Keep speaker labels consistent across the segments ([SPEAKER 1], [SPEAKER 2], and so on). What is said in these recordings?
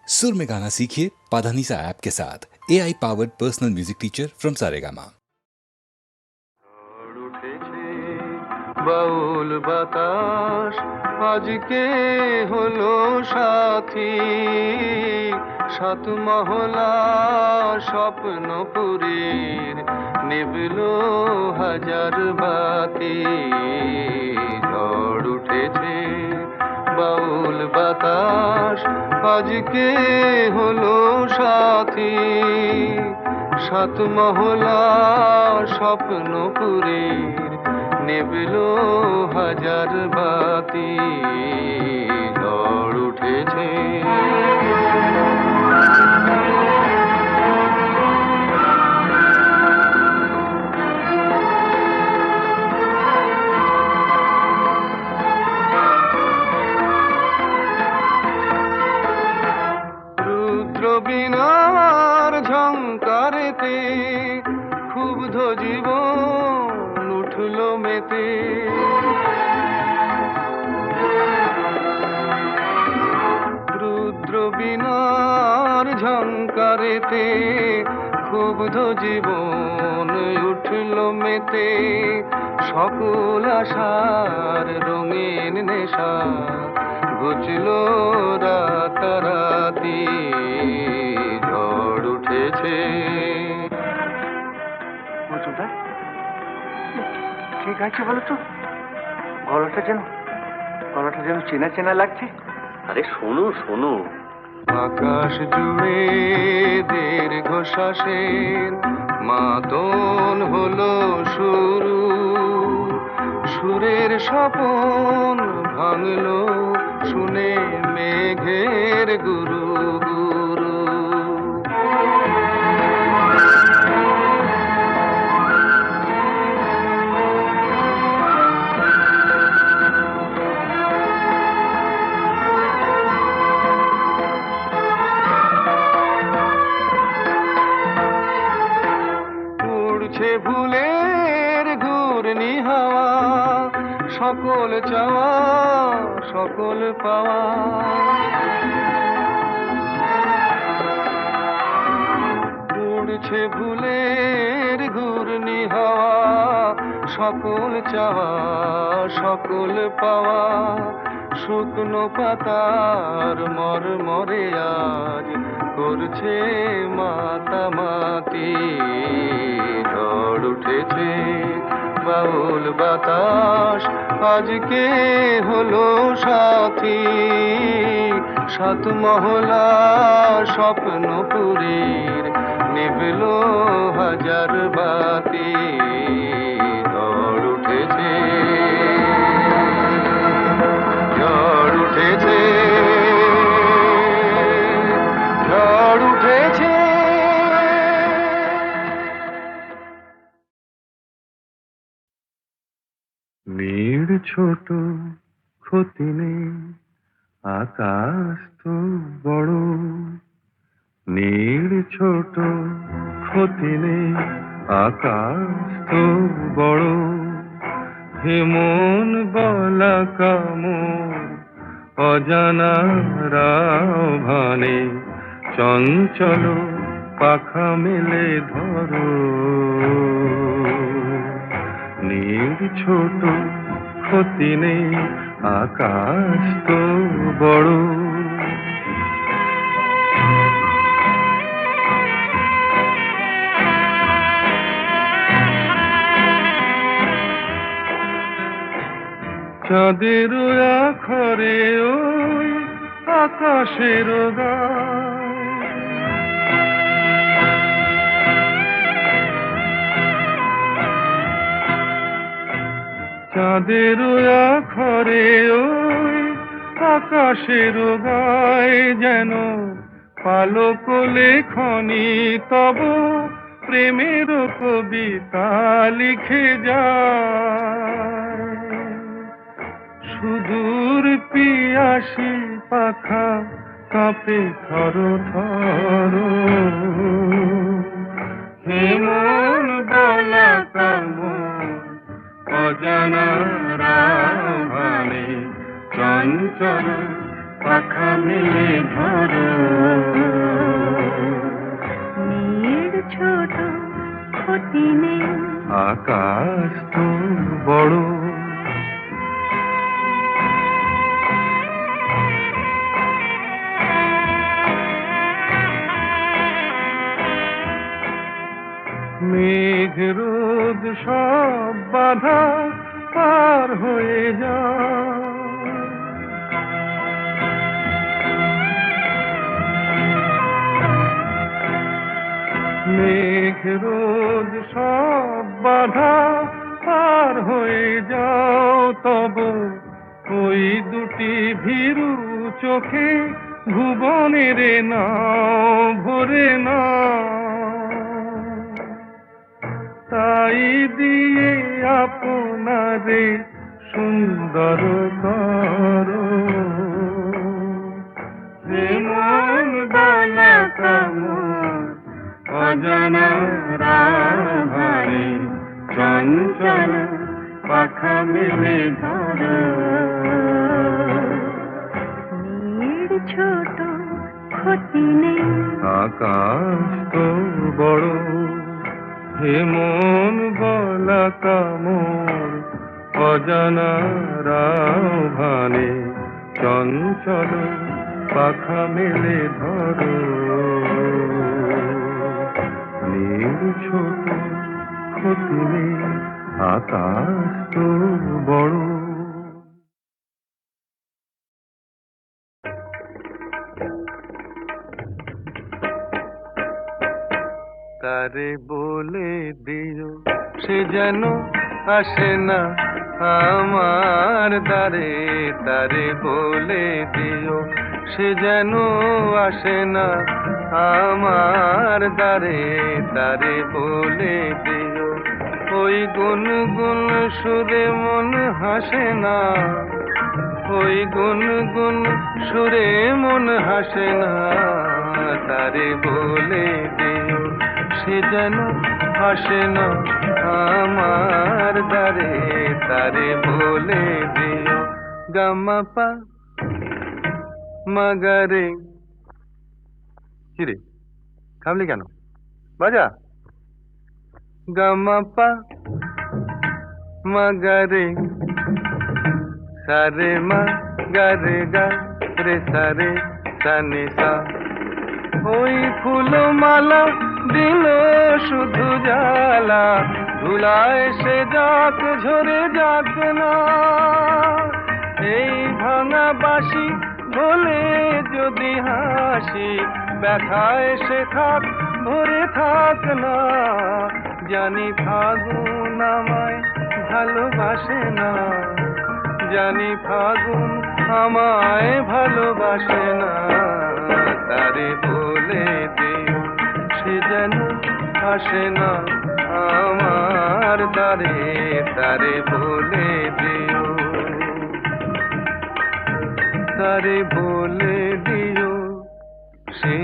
[SPEAKER 1] सुर में गाना सीखिए पाधानीसा ऐप के साथ। AI powered personal music teacher from Saregama.
[SPEAKER 2] বাউল বাতাস আজকে হলো সাথী, সাত মহলা স্বপ্নপুরীর নিবলো হাজার বাতি। ঝড় উঠেছে বাউল বাতাস আজকে হলো সাথী, সাত মহলা স্বপ্নপুরীর নিবলো হাজার বাতি। ঝড় উঠেছে রুদ্র বীণার ঝংকারেতে ক্ষুব্ধ জীবন উঠলো মেতে। রুদ্র বীণার ঝংকারেতে ক্ষুব্ধ জীবন উঠলো মেতে। সকল আশার রঙিন নেশা ঘুচলো রাতারাতি। ঝড় উঠেছে
[SPEAKER 3] ঠিক আছে বলো তো, গলাটা যেন চেনা চেনা লাগছে।
[SPEAKER 4] আরে শোনো শোনো,
[SPEAKER 2] আকাশ জুড়ে দীর্ঘশ্বাসের মাদন হলো শুরু। সুরের স্বপন ভাঙলো শুনে মেঘের গুরু গুরু। উড়ছে ভুলের ঘূর্ণি হাওয়া, সকল চাওয়া সকল পাওয়া। উড়ছে ভুলের ঘূর্ণি হাওয়া, সকল চাওয়া সকল পাওয়া। শুকনো পাতার মরমরে আজ করছে মাতামাতি। ঝড় উঠেছে বাউল বাতাস আজকে হলো সাথী, সাত মহলা স্বপ্নপুরীর নিবলো হাজার বাতি। ঝড় উঠেছে ঝড় উঠেছে ঝড় উঠেছে। নীড় ছোট ক্ষতি নেই, আকাশ তো বড়। নীড় ছোট ক্ষতি নেই, আকাশ তো বড়। হেমন গলা কামড় অজানা রাভানে, চঞ্চল পাখা মেলে ধরো। নীড় ছোট ক্ষতি নেই, আকাশ তো বড়। চাঁদের আখরে ওই আকাশের গায়, চাঁদের আখরে ওই আকাশের গায়। যেন পালক লেখনি তব প্রেমের কবিতা লিখে যায়। সুদূর পিয়াসী পাখা কাঁপে থর থর। হেমন গলা কামড় অজানা রাভানে, চঞ্চল পাখা মেলে ধরো। আকাশ তো বড়, মেঘ রোদ সব বাধা পার হয়ে যায়, মেঘ রোদ সব বাধা পার হয়ে যাও, তব ওই দুটি ভীরু চোখে ভুবনের নাও ভরে নাও, তাই দিয়ে আপনারে সুন্দর করো, যে মন দোলা কামন অজানা রাধারে চঞ্চল পাখা মেলে ধরো,
[SPEAKER 5] মেয়ের ছোট ক্ষতি নেই,
[SPEAKER 2] আকাশ তো বড়, হে মন বলা কামর অজানা রাভানে চঞ্চল পাখা মেলে ধরো, নীল ছোট ক্ষতি নেই, আকাশ তো বড়। তারে বলে দিও সে যেন আসে না আমার দ্বারে, তারে বলে দিও সে যেন আসে না আমার দ্বারে, তারে বলে দিও ওই গুনগুন সুরে মন হাসে না, ওই গুনগুন সুরে মন হাসে না, তারে বলে দিও সে যেন আসে না আমার দ্বারে, তারে বলে দিও গামা পা মাগারে। কিরে থামলি কেন, বাজা গামা পা মাগারে সারে মা গারে গা রে সারে সানে সা, ওই ফুলমালা দিল শুধু জ্বালা, ধুলায় সে যাক ঝরে যাক না, এই ভাঙা বাঁশি বলে যদি হাসি, ব্যথায় সে থাক ভরে থাক না, জানি ফাগুন আমায় ভালোবাসে না, জানি ফাগুন আমায় ভালোবাসে না, তারে বলে দিও সে যেন আসে না আমার দ্বারে, তারে বলে দিও, তারে বলে দিও সে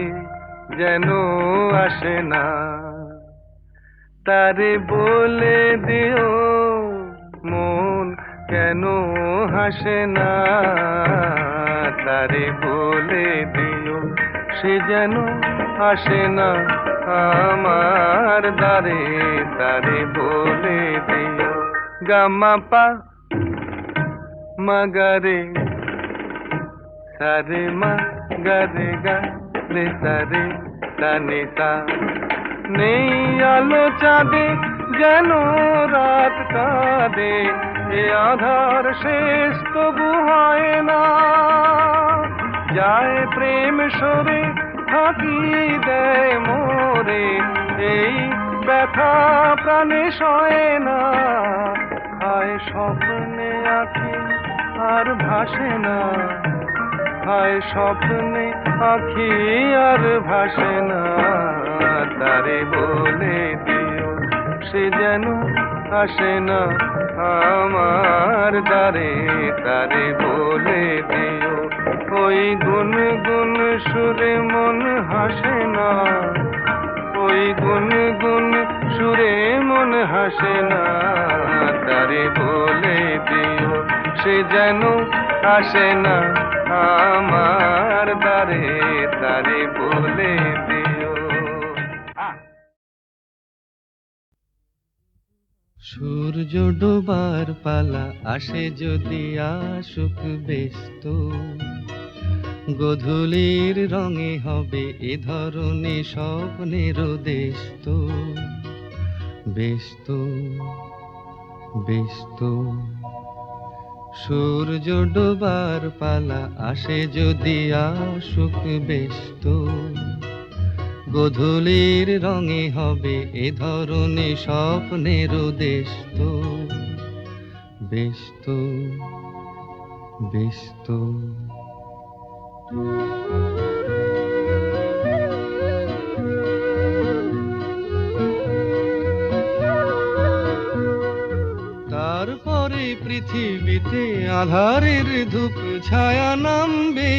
[SPEAKER 2] যেন আসে না, তারে বলে দিও মন কেন হাসে না, তারে বলে দিও সে যেন আসে না আমার দ্বারে, তারে বলে দিও গামা পা মাগারে সারে মা গারে গা রে সারে সানে সা, নেই আলো চাঁদে যেন রাত কাঁদে, এ আধার শেষ তবু হয় না, যায় প্রেম সরে ফাঁকি দেয় মোরে, এই ব্যথা প্রাণে সয় না, হায় স্বপ্নে আঁখি আর ভাসে না, হায় স্বপ্নে আঁখি আর ভাসে না, তারে বলে দিও সে যেন আসে না আমার দ্বারে, তারে বলে দিও ওই গুনগুন সুরে মন হাসে না, ওই গুনগুন সুরে মন হাসে না, তারে বলে দিও সে যেন আসে না আমার দ্বারে, তারে বলে দিও। সূর্য ডোবার পালা আসে যদি আসুক ব্যস্ত, গোধূলির রঙে হবে এ ধরনে স্বপ্নের দেশ তো, ব্যস্ত ব্যস্ত। সূর্য ডোবার পালা আসে যদি আসুক ব্যস্ত, গোধূলির রঙে হবে এ ধরনে স্বপ্নের দেশ তো, ব্যস্ত ব্যস্ত। তারপরে পৃথিবীতে আঁধারের ধূপ ছায়া নামবে,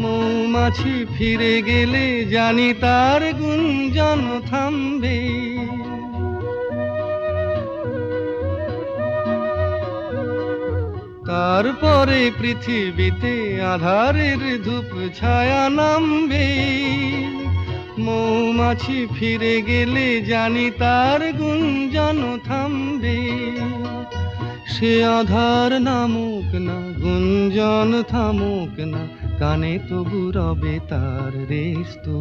[SPEAKER 2] মৌমাছি ফিরে গেলে জানি তার গুঞ্জন থামবে। তারপরে পৃথিবীতে আঁধারের ধূপ ছায়া নামবে, মৌমাছি ফিরে গেলে জানি তার গুঞ্জন থামবে। সে আধার নামুক না, গুঞ্জন থামুক না, কানে তবু রবে তার রেশ তো,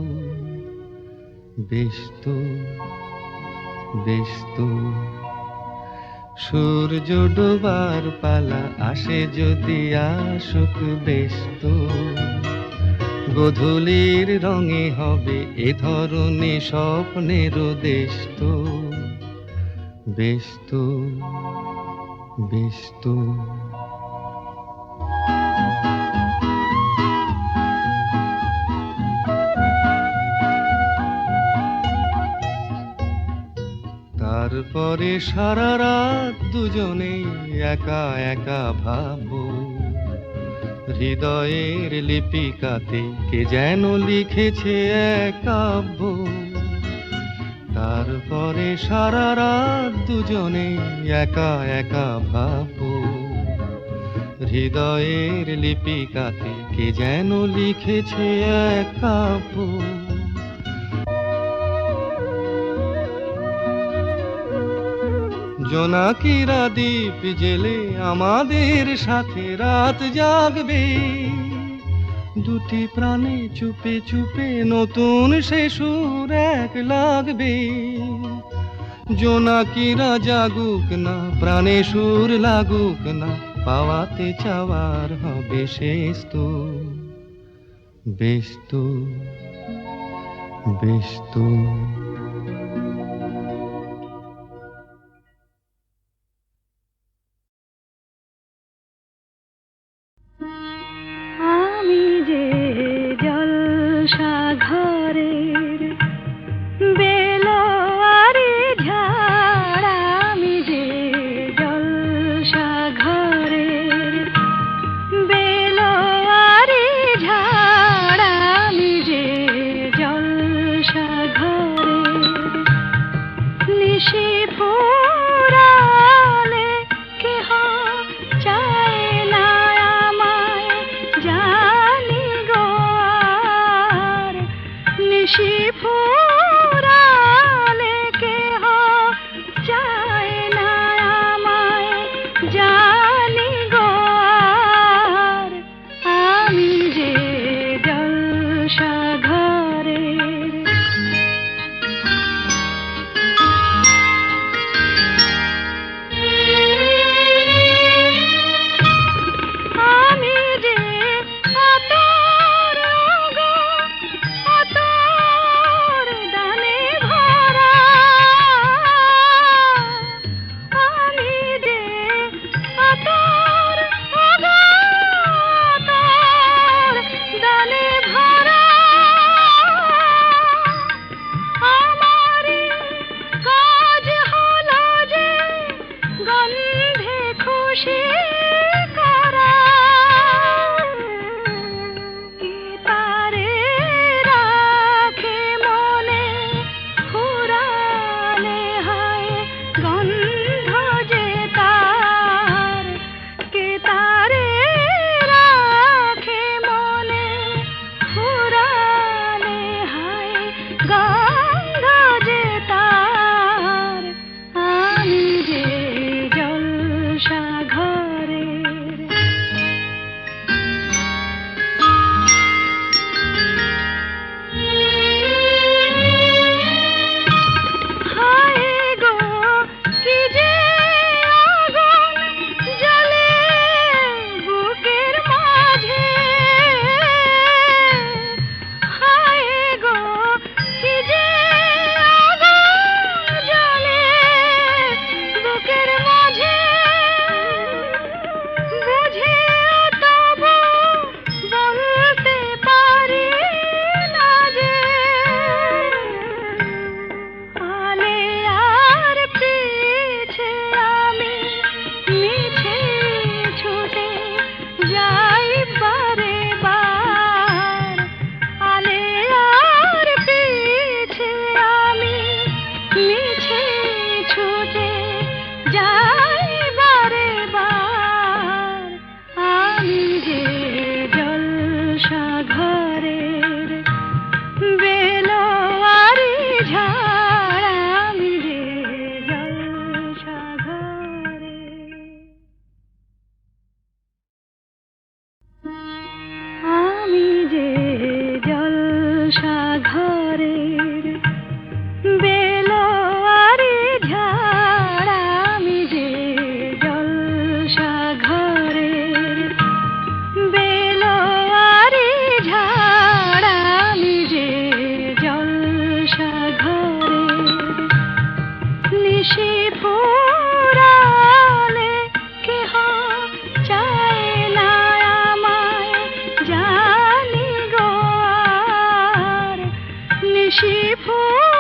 [SPEAKER 2] ব্যস্ত ব্যস্ত। সূর্য ডোবার পালা আসে যদি আসুক ব্যস্ত, গোধূলির রঙে হবে এ ধরনে স্বপ্নের দেশ তো, ব্যস্ত ব্যস্ত। তারপরে সারা রাত দুজনে একা একা ভাববো, হৃদয়ের লিপিকাতে কে যেন লিখেছে এক কাব্য। তারপরে সারা রাত দুজনে একা একা ভাববো, হৃদয়ের লিপিকাতে কে যেন লিখেছে এক কাব্য। জোনাকিরা দ্বীপ জেলে আমাদের সাথে রাত জাগবে, দুটি প্রাণে চুপে চুপে নতুন সে সুর এক লাগবে। জোনাকিরা জাগুক না, প্রাণে সুর লাগুক না, পাওয়াতে চাওয়ার হবে শেষ তো, ব্যস্ত ব্যস্ত।
[SPEAKER 5] আমি যে জলসা ঘরের বেলোয়ারি ঝাড়, আমি যে জলসা ঘরের বেলোয়ারি ঝাড়, আমি যে জলসা ঘরের নিশি ফুরালে কেহ চায় না আমায়, জানি গো আর নিশি ফুরালে কেহ চায় না আমায়, জানি গো আর আমি যে জলসা ঘরের। আমি যে আতর গো, আতর দানে ভরা, আমি যে আতর গো, আতর দানে ভরা। জলসা ঘরের বেলোয়ারি ঝাড় আমি যে জলসা ঘরের বেলোয়ারি ঝাড় আমি যে জলসা ঘরের নিশি ফুরালে কেহ চায় না আমায় জানি গো আর নিশি ফুরালে